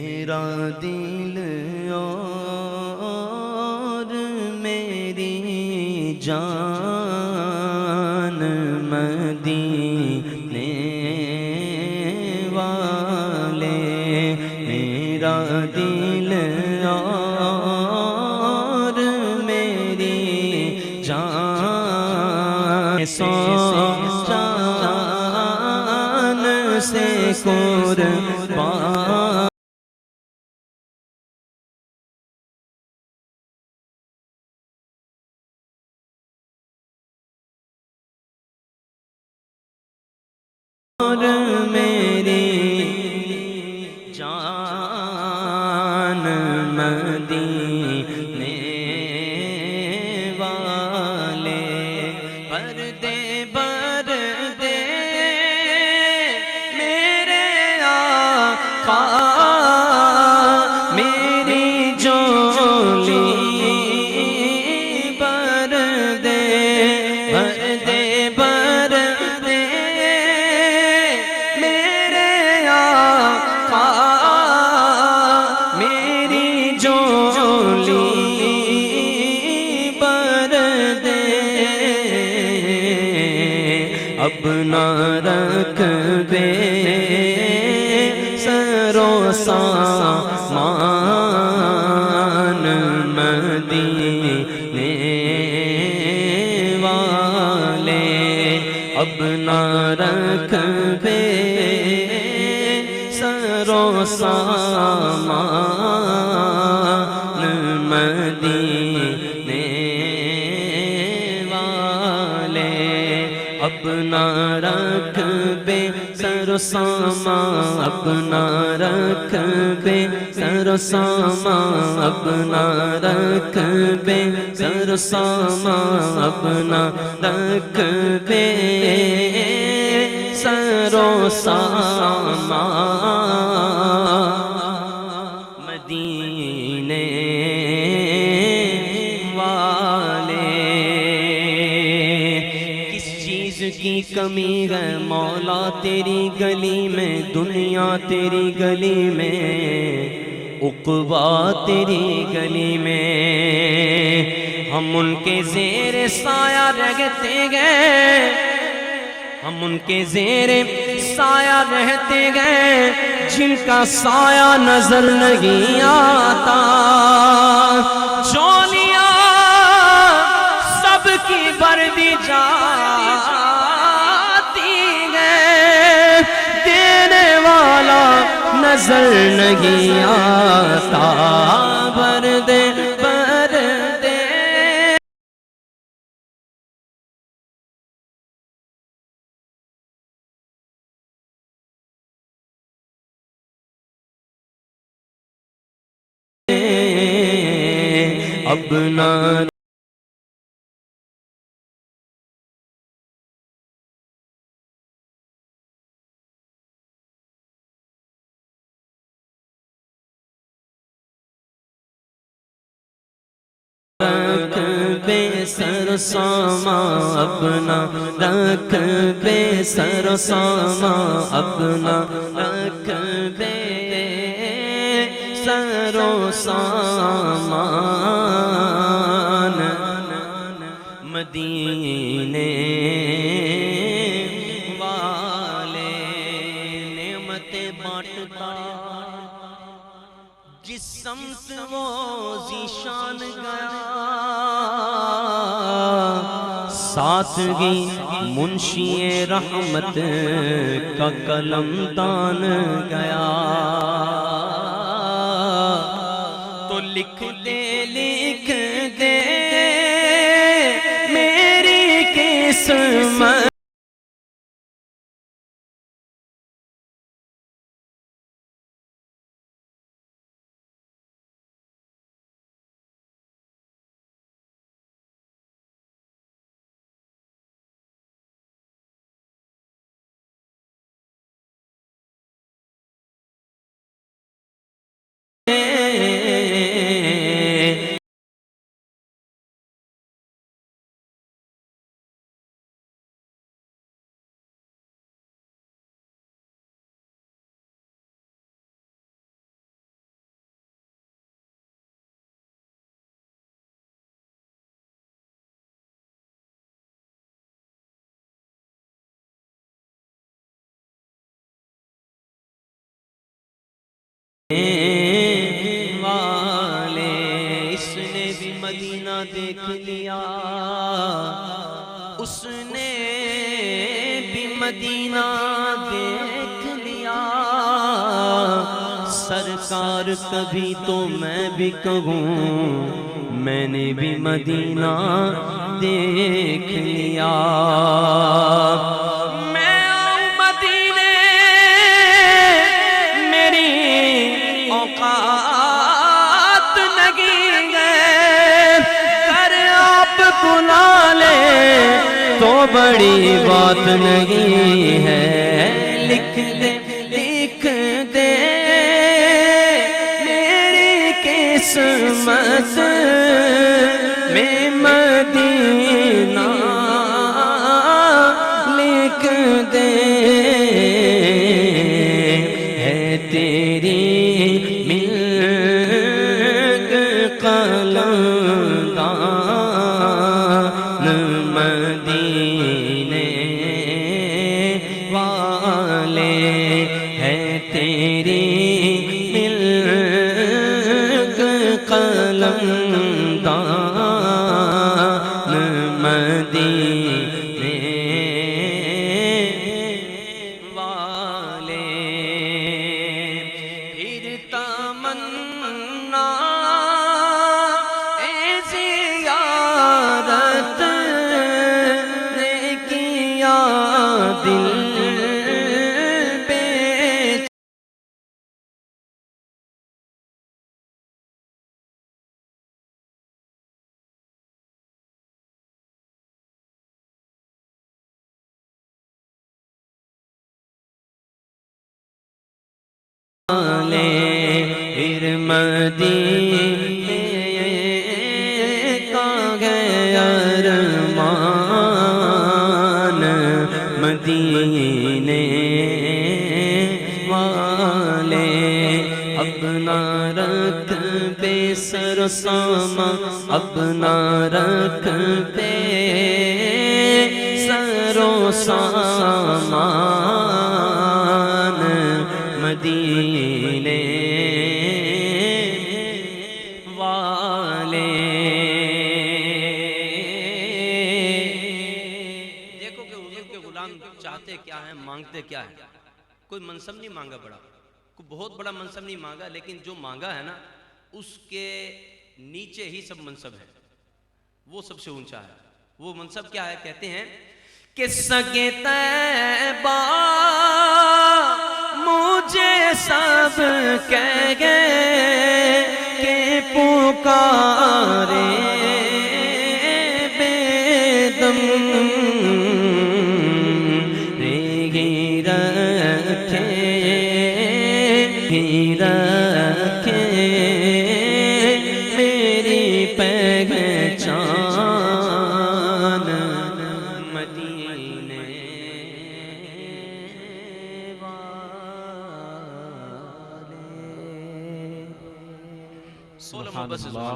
میرا دل اور میری جان مدینے والے، میرا دل اور میری جان سو جان سے قربان اور میری جان مدینے والے، پردے پردے میرے آقا میری جولی، پردے پردے اپنا رکبے سرو سامان مدینے والے، اپنا رکبے سرو سامان مدینے والے، اپنا رکبے سر و سامان، اپنا رکبے سر و سامان، اپنا رکبے سر و سامان، اپنا رکبے سر و سامان مدینے کی کمی ہے مولا تیری گلی میں، دنیا تیری گلی میں، عقبا تیری گلی میں، ہم ان کے زیر سایہ رہتے گئے، ہم ان کے زیر سایہ رہتے گئے، جن کا سایہ نظر نہیں آتا، چولیاں سب کی بھر دی نظر نہیں آتا، پردے پردے اپنا رکبے سر و سامان، اپنا رکبے سر و سامان، اپنا رکبے سر و سامان مدینے والے، نعمتیں بانٹتا جس سمت وہ ذیشان گیا، سادگی منشی رحمت کا قلم دان گیا، تو لکھ دے میری قسمت، مدینہ دیکھ لیا، اس نے بھی مدینہ دیکھ لیا، سرکار کبھی تو میں بھی کہوں میں نے بھی مدینہ دیکھ لیا۔ میں آؤں مدینے میری اوقات نہیں ہے، کر آپ بلا لے تو بڑی بات نہیں ہے، لکھ دے لکھ دے میری قسمت میں مدینہ لکھ دے، ہے تیری ملک قلمدان مدینے والے، ہے تیری ملک قلمدان مدینے والے، پھر تمنا اے زیارت نے کیا دل پھر مدینے کا گیا ارمان، مدینے والے اپنا رکھ بے سر ساما، اپنا رکھ بے سر و سامان مدینے والے۔ دیکھو کہ حضور کے غلام چاہتے کیا ہیں، مانگتے کیا ہیں۔ کوئی منصب نہیں مانگا بڑا، کوئی بہت بڑا منصب نہیں مانگا، لیکن جو مانگا ہے نا اس کے نیچے ہی سب منصب ہے، وہ سب سے اونچا ہے۔ وہ منصب کیا ہے؟ کہتے ہیں کہ سگے طیبہ مجھے سب کہہ گئے کہ پکارے بے دم، رہی رکھے میری پہچان مدینے والے۔ سبحان اللہ۔